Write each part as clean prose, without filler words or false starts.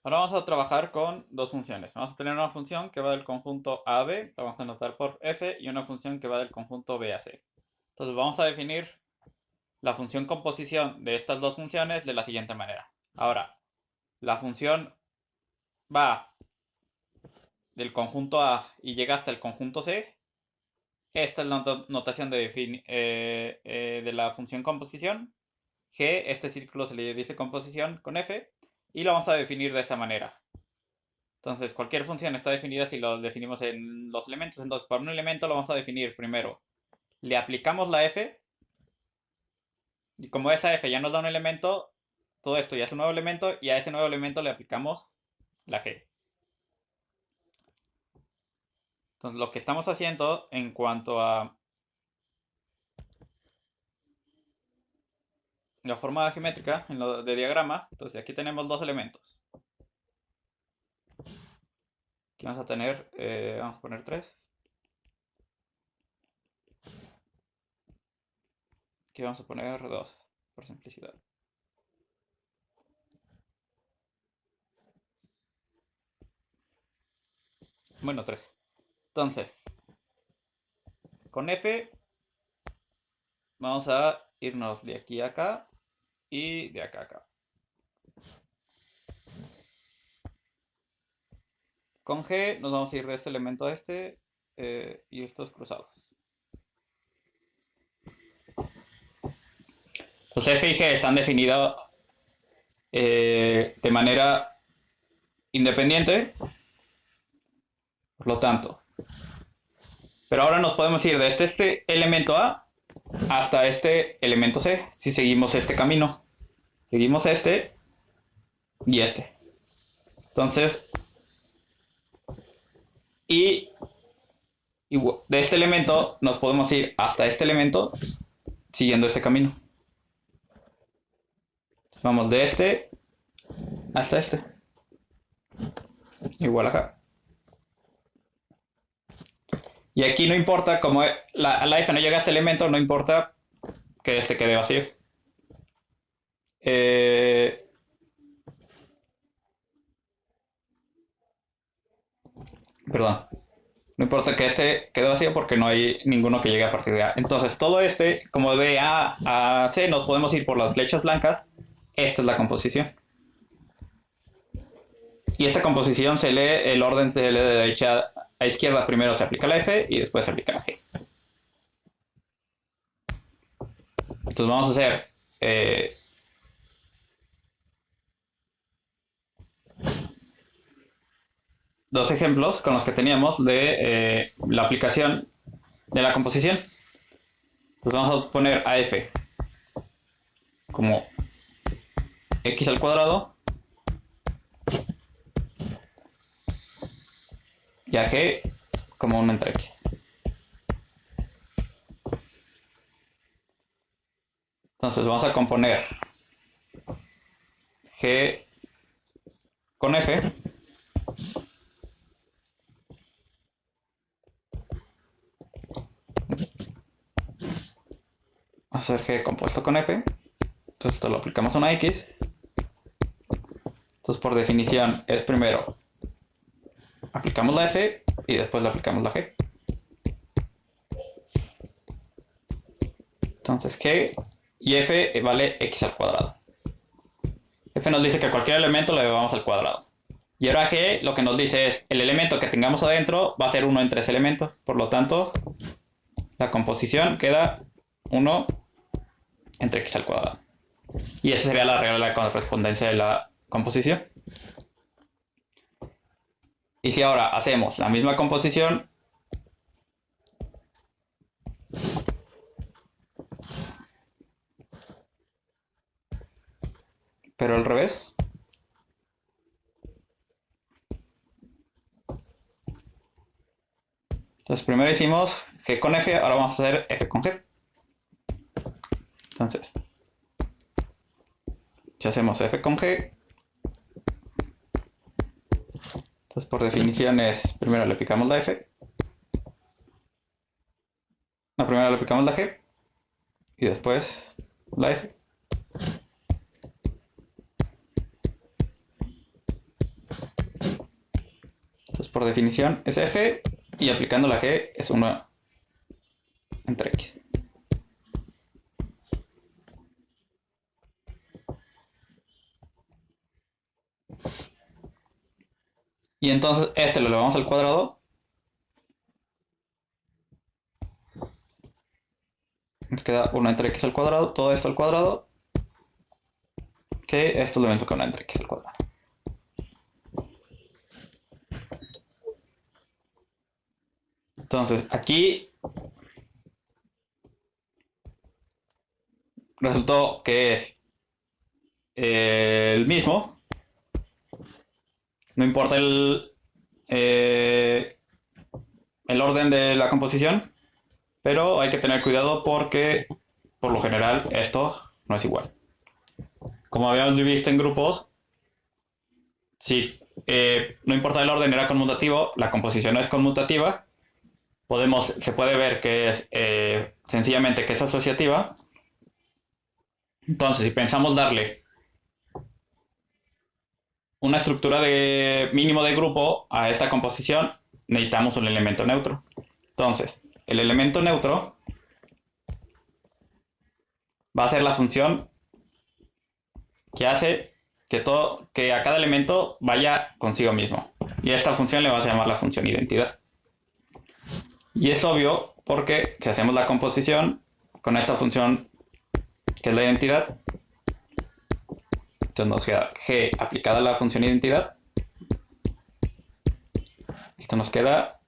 Ahora vamos a trabajar con dos funciones. Vamos a tener una función que va del conjunto A a B, la vamos a anotar por F, y una función que va del conjunto B a C. Entonces vamos a definir la función composición de estas dos funciones de la siguiente manera. Ahora, la función va del conjunto A y llega hasta el conjunto C. Esta es la notación de la función composición. G, este círculo se le dice composición con F, y lo vamos a definir de esa manera. Entonces, cualquier función está definida si lo definimos en los elementos. Entonces, para un elemento lo vamos a definir primero. Le aplicamos la f, y como esa f ya nos da un elemento, todo esto ya es un nuevo elemento, y a ese nuevo elemento le aplicamos la g. Entonces, lo que estamos haciendo en cuanto a la forma geométrica, en lo de diagrama, entonces aquí tenemos dos elementos. Aquí vamos a tener, vamos a poner 3. Aquí vamos a poner 2, por simplicidad. Bueno, 3. Entonces, con F vamos a irnos de aquí a acá y de acá a acá. Con G nos vamos a ir de este elemento a este y estos cruzados. Entonces F y G están definidos de manera independiente, por lo tanto. Pero ahora nos podemos ir de este elemento A hasta este elemento C, si seguimos este camino. Seguimos este y este. Entonces, y de este elemento nos podemos ir hasta este elemento siguiendo este camino. Vamos de este hasta este. Igual acá. Y aquí no importa, como la f no llega a este elemento, no importa que este quede vacío. Perdón. No importa que este quede vacío porque no hay ninguno que llegue a partir de A. Entonces, todo este, como de A a C, nos podemos ir por las flechas blancas. Esta es la composición. Y esta composición se lee, el orden se lee de derecha a izquierda. Primero se aplica la F y después se aplica la G. Entonces vamos a hacer dos ejemplos con los que teníamos de la aplicación de la composición. Entonces vamos a poner a f como x al cuadrado y a g como 1 entre x. Entonces vamos a componer g con f hacer g compuesto con f. Entonces esto lo aplicamos a una x. Entonces por definición es primero aplicamos la f y después le aplicamos la g. Entonces g y f vale x al cuadrado. F nos dice que cualquier elemento le llevamos al cuadrado. Y ahora g lo que nos dice es el elemento que tengamos adentro va a ser 1 entre ese elemento. Por lo tanto, la composición queda 1 entre x al cuadrado. Y esa sería la regla de la correspondencia de la composición. Y si ahora hacemos la misma composición, pero al revés, entonces primero hicimos g con f, ahora vamos a hacer f con g. Entonces, si hacemos f con g, entonces por definición es, primero le aplicamos la f, no, primero le aplicamos la g y después la f. por definición es f, y aplicando la g es 1 entre x. Y entonces este lo elevamos al cuadrado. Nos queda 1 entre x al cuadrado, todo esto al cuadrado, que esto lo invento con 1 entre x al cuadrado. Entonces aquí resultó que es el mismo. No importa el orden de la composición, pero hay que tener cuidado porque por lo general esto no es igual. Como habíamos visto en grupos, si no importa el orden, era conmutativo, la composición no es conmutativa, se puede ver que es sencillamente que es asociativa. Entonces, si pensamos darle una estructura de mínimo de grupo a esta composición, necesitamos un elemento neutro. Entonces, el elemento neutro va a ser la función que hace que a cada elemento vaya consigo mismo. Y a esta función le vamos a llamar la función identidad. Y es obvio porque si hacemos la composición con esta función que es la identidad, entonces nos queda g aplicada a la función identidad. Esto nos queda,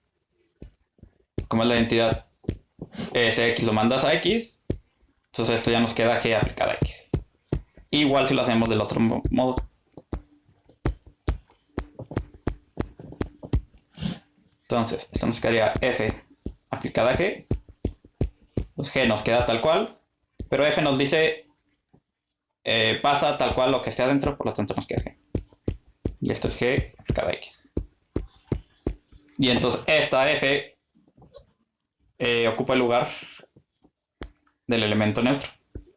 como es la identidad, ese x lo mandas a x, entonces esto ya nos queda g aplicada a x. Igual si lo hacemos del otro modo. Entonces, esto nos quedaría f aplicada a g. Pues g nos queda tal cual, pero f nos dice pasa tal cual lo que esté adentro, por lo tanto nos queda g. Y esto es g aplicada a x. Y entonces esta f ocupa el lugar del elemento neutro,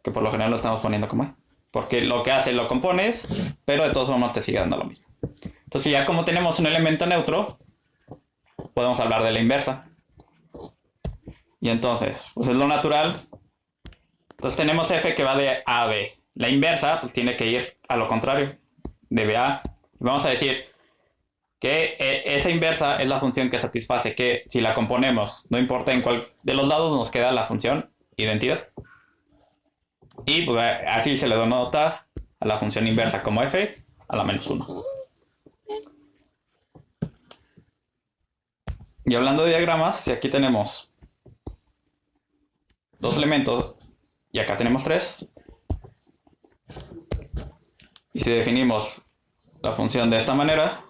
que por lo general lo estamos poniendo como e. Porque lo que hace lo compones, pero de todos modos te sigue dando lo mismo. Entonces ya como tenemos un elemento neutro, podemos hablar de la inversa. Y entonces, pues es lo natural. Entonces tenemos f que va de a a b. La inversa pues tiene que ir a lo contrario, de b a a. Vamos a decir que esa inversa es la función que satisface que si la componemos, no importa en cuál de los lados, nos queda la función identidad. Y pues así se le denota a la función inversa como f a la menos 1. Y hablando de diagramas, si aquí tenemos dos elementos y acá tenemos tres, y si definimos la función de esta manera,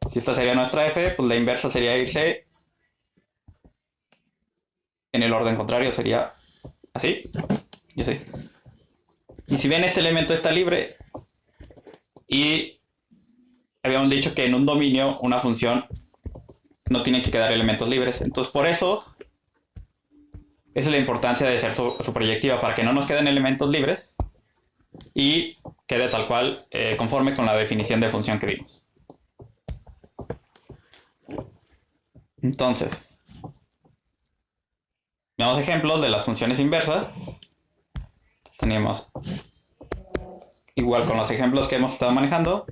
si esta sería nuestra f, pues la inversa sería irse en el orden contrario, sería así y así. Y si ven, este elemento está libre y habíamos dicho que en un dominio una función no tiene que quedar elementos libres. Entonces por eso esa es la importancia de ser su proyectiva, para que no nos queden elementos libres y quede tal cual conforme con la definición de función que dimos. Entonces, veamos ejemplos de las funciones inversas. Tenemos igual con los ejemplos que hemos estado manejando.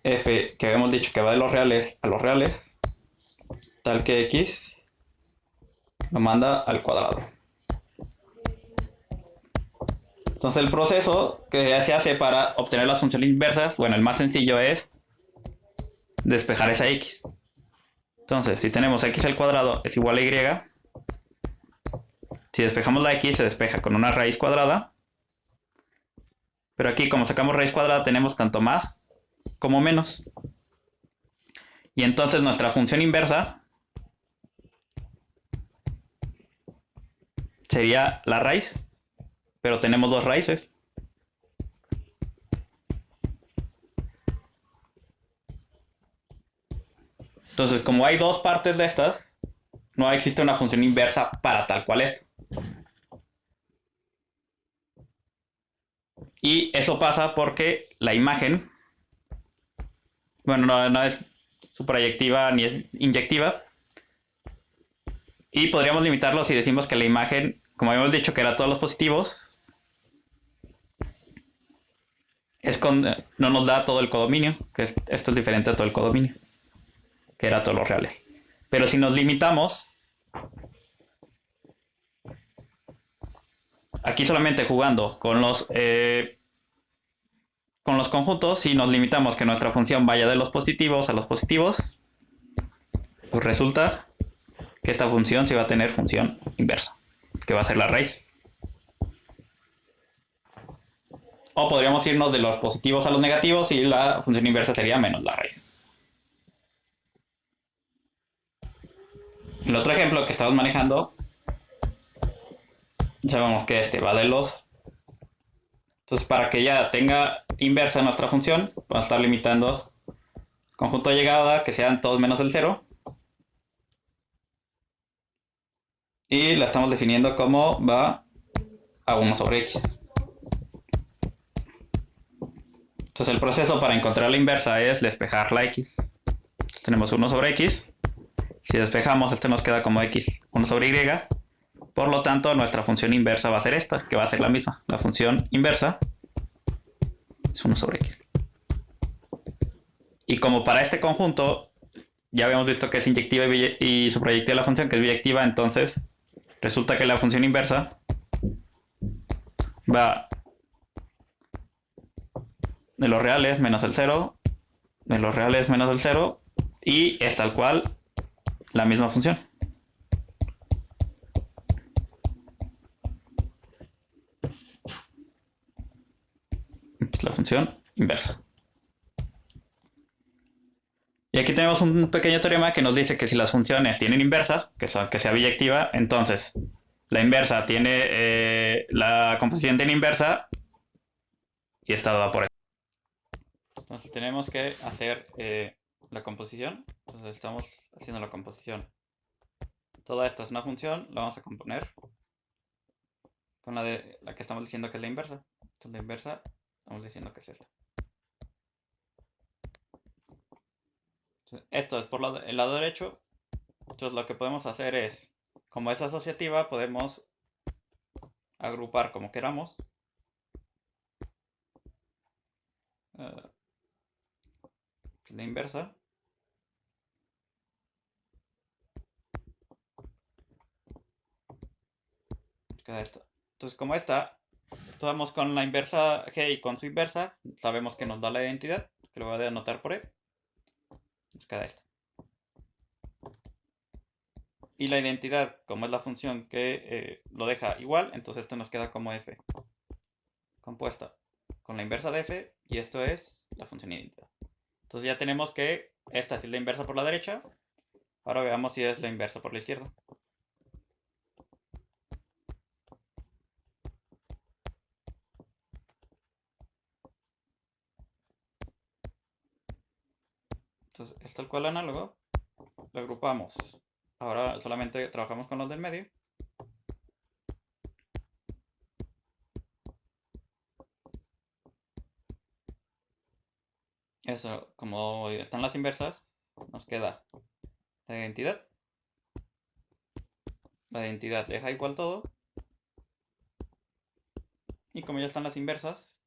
F que habíamos dicho que va de los reales a los reales, tal que x lo manda al cuadrado. Entonces el proceso que se hace para obtener las funciones inversas, bueno, el más sencillo es despejar esa x. Entonces, si tenemos x al cuadrado es igual a y, si despejamos la x se despeja con una raíz cuadrada. Pero aquí, como sacamos raíz cuadrada, tenemos tanto más como menos. Y entonces nuestra función inversa sería la raíz, pero tenemos dos raíces. Entonces, como hay dos partes de estas, no existe una función inversa para tal cual esto. Y eso pasa porque la imagen Bueno, no es suprayectiva ni es inyectiva. Y podríamos limitarlo si decimos que la imagen, como habíamos dicho que era todos los positivos, no nos da todo el codominio, que esto es diferente a todo el codominio, que era todos los reales. Pero si nos limitamos, aquí solamente jugando con los conjuntos, si nos limitamos que nuestra función vaya de los positivos a los positivos, pues resulta que esta función sí va a tener función inversa, que va a ser la raíz. O podríamos irnos de los positivos a los negativos y la función inversa sería menos la raíz. El otro ejemplo que estamos manejando, sabemos que este va de los... Entonces, para que ya tenga inversa nuestra función, vamos a estar limitando conjunto de llegada, que sean todos menos el 0. Y la estamos definiendo como va a 1 sobre x. Entonces el proceso para encontrar la inversa es despejar la x. Tenemos 1 sobre x. Si despejamos, este nos queda como x 1 sobre y. Por lo tanto, nuestra función inversa va a ser esta, que va a ser la misma. La función inversa es 1 sobre x. Y como para este conjunto ya habíamos visto que es inyectiva y suprayectiva la función, que es biyectiva, entonces resulta que la función inversa va de los reales menos el 0, de los reales menos el 0, y es tal cual la misma función. Esta es la función inversa. Y aquí tenemos un pequeño teorema que nos dice que si las funciones tienen inversas, que sea biyectiva, entonces la inversa tiene la composición tiene inversa y está dada por eso. Entonces tenemos que hacer la composición. Entonces estamos haciendo la composición. Toda esta es una función, la vamos a componer con la que estamos diciendo que es la inversa. Entonces la inversa estamos diciendo que es esta. Entonces, esto es por el lado derecho. Entonces lo que podemos hacer es, como es asociativa, podemos agrupar como queramos. La inversa. Queda esto. Entonces como estamos con la inversa g y con su inversa, sabemos que nos da la identidad, que lo voy a anotar por E. Nos queda esto. Y la identidad, como es la función que lo deja igual, entonces esto nos queda como f compuesta con la inversa de f, y esto es la función identidad. Entonces ya tenemos que esta es la inversa por la derecha. Ahora veamos si es la inversa por la izquierda. Entonces es tal cual análogo. Lo agrupamos. Ahora solamente trabajamos con los del medio. Eso, como están las inversas, nos queda la identidad. La identidad deja igual todo. Y como ya están las inversas,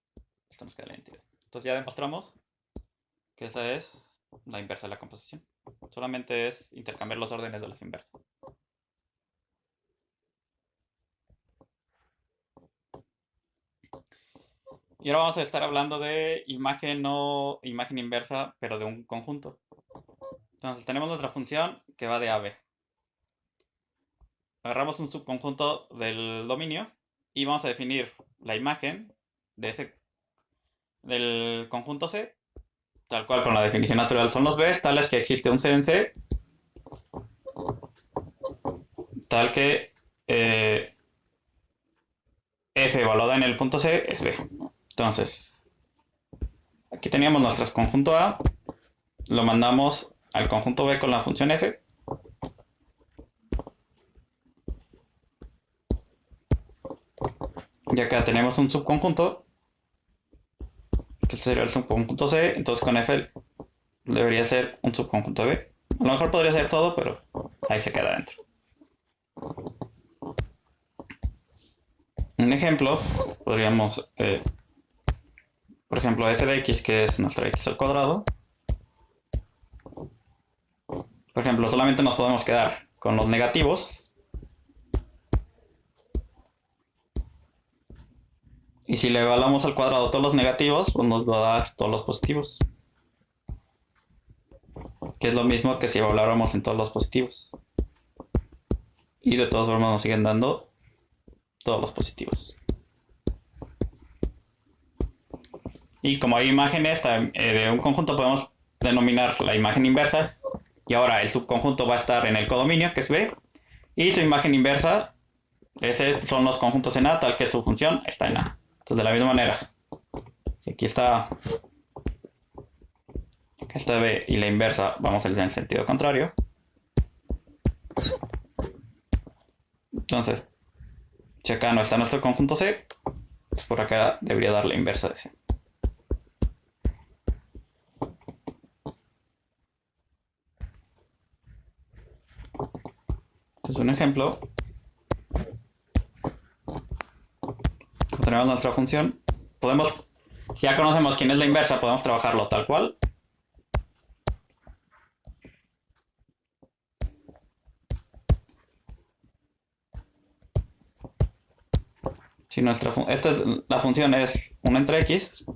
esto nos queda la identidad. Entonces ya demostramos que esa es la inversa de la composición. Solamente es intercambiar los órdenes de las inversas. Y ahora vamos a estar hablando de imagen o imagen inversa, pero de un conjunto. Entonces tenemos nuestra función que va de a b. Agarramos un subconjunto del dominio y vamos a definir la imagen del conjunto C, tal cual con la definición natural son los B's, tales que existe un C en C, tal que F evaluada en el punto C es B. Entonces, aquí teníamos nuestro conjunto A, lo mandamos al conjunto B con la función F. Y acá tenemos un subconjunto, que sería el subconjunto C, entonces con F debería ser un subconjunto B. A lo mejor podría ser todo, pero ahí se queda dentro. Un ejemplo, podríamos, por ejemplo, f de x, que es nuestra x al cuadrado. Por ejemplo, solamente nos podemos quedar con los negativos. Y si le evaluamos al cuadrado todos los negativos, pues nos va a dar todos los positivos. Que es lo mismo que si evaluáramos en todos los positivos. Y de todas formas nos siguen dando todos los positivos. Y como hay imágenes de un conjunto, podemos denominar la imagen inversa. Y ahora el subconjunto va a estar en el codominio, que es B. Y su imagen inversa, esos son los conjuntos en A, tal que su función está en A. Entonces, de la misma manera, si aquí está B y la inversa, vamos a ir en el sentido contrario. Entonces, si acá no está nuestro conjunto C, pues por acá debería dar la inversa de C. Entonces, un ejemplo. Tenemos nuestra función. Si ya conocemos quién es la inversa, podemos trabajarlo tal cual. Si la función es 1 entre x,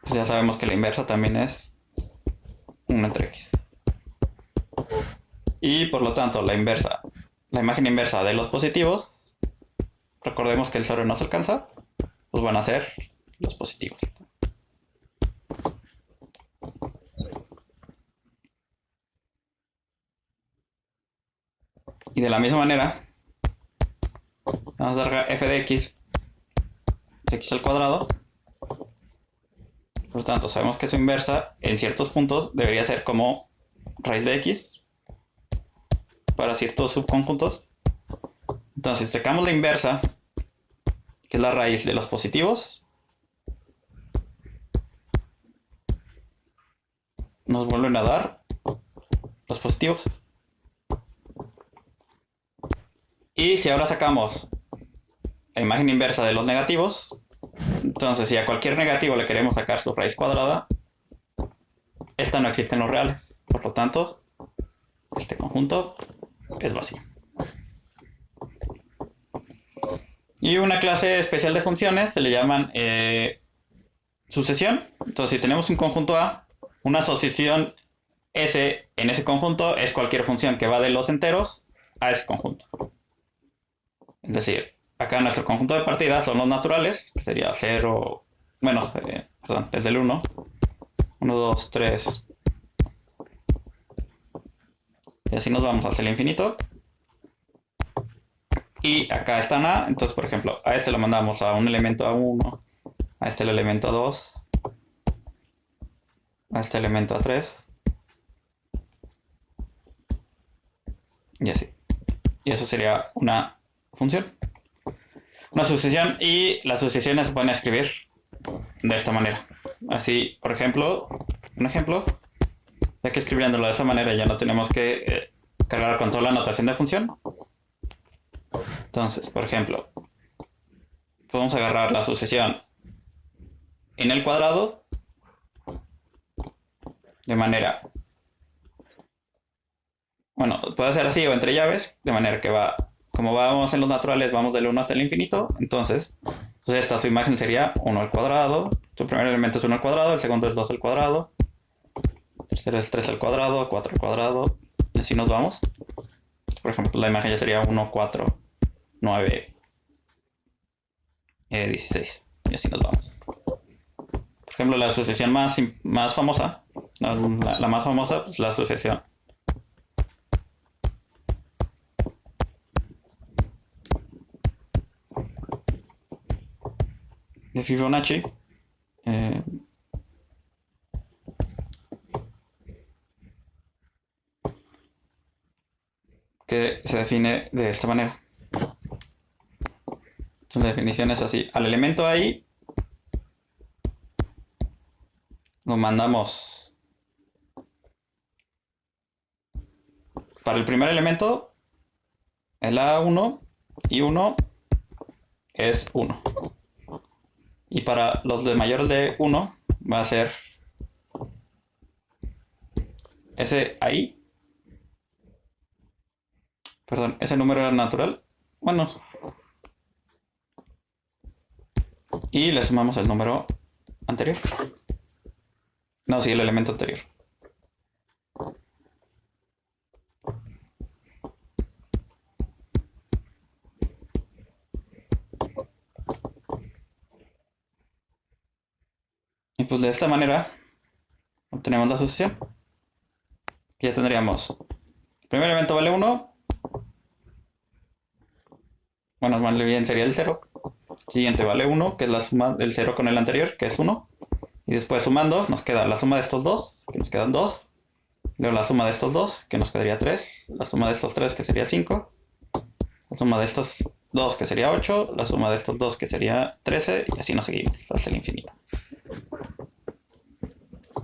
pues ya sabemos que la inversa también es 1 entre x. Y por lo tanto, la imagen inversa de los positivos, recordemos que el sobre no se alcanza, pues van a ser los positivos. Y de la misma manera, vamos a dar f de x al cuadrado. Por lo tanto, sabemos que su inversa en ciertos puntos debería ser como raíz de x para ciertos subconjuntos. Entonces, si sacamos la inversa, que es la raíz de los positivos, nos vuelven a dar los positivos. Y si ahora sacamos la imagen inversa de los negativos, entonces si a cualquier negativo le queremos sacar su raíz cuadrada, esta no existe en los reales. Por lo tanto, este conjunto es vacío. Y una clase especial de funciones se le llaman sucesión. Entonces, si tenemos un conjunto A, una asociación S en ese conjunto es cualquier función que va de los enteros a ese conjunto. Es decir, acá nuestro conjunto de partida son los naturales, que sería 0, bueno, perdón, desde el 1, 1, 2, 3, y así nos vamos hasta el infinito. Y acá está en A, entonces por ejemplo, a este lo mandamos a un elemento A1, a este el elemento A2, a este elemento A3, y así. Y eso sería una función. Una sucesión, y las sucesiones se pueden escribir de esta manera. Así, por ejemplo, un ejemplo, ya que escribiéndolo de esa manera ya no tenemos que cargar con toda la notación de función. Entonces, por ejemplo, podemos agarrar la sucesión en el cuadrado de manera, bueno, puede ser así o entre llaves, de manera que va, como vamos en los naturales, vamos del 1 hasta el infinito. Entonces, pues esta su imagen sería 1 al cuadrado, su primer elemento es 1 al cuadrado, el segundo es 2 al cuadrado, el tercero es 3 al cuadrado, 4 al cuadrado, y así nos vamos. Por ejemplo, la imagen ya sería 1, 4, 9, 16, y así nos vamos. Por ejemplo, la sucesión más famosa, la más famosa, pues la sucesión de Fibonacci, que se define de esta manera. Entonces, la definición es así: al elemento ahí lo mandamos. Para el primer elemento, el A1 y 1 es 1. Y para los de mayores de 1 va a ser ese ahí. Perdón, ese número era natural. Bueno. Y le sumamos el número anterior. No, sí, el elemento anterior. Y pues de esta manera obtenemos la sucesión. Ya tendríamos, el primer elemento vale 1. Bueno, más bien sería el 0. Siguiente vale 1, que es la suma del 0 con el anterior, que es 1. Y después sumando, nos queda la suma de estos dos, que nos quedan 2. Luego la suma de estos dos, que nos quedaría 3. La suma de estos 3, que sería 5. La suma de estos 2, que sería 8. La suma de estos 2, que sería 13. Y así nos seguimos hasta el infinito.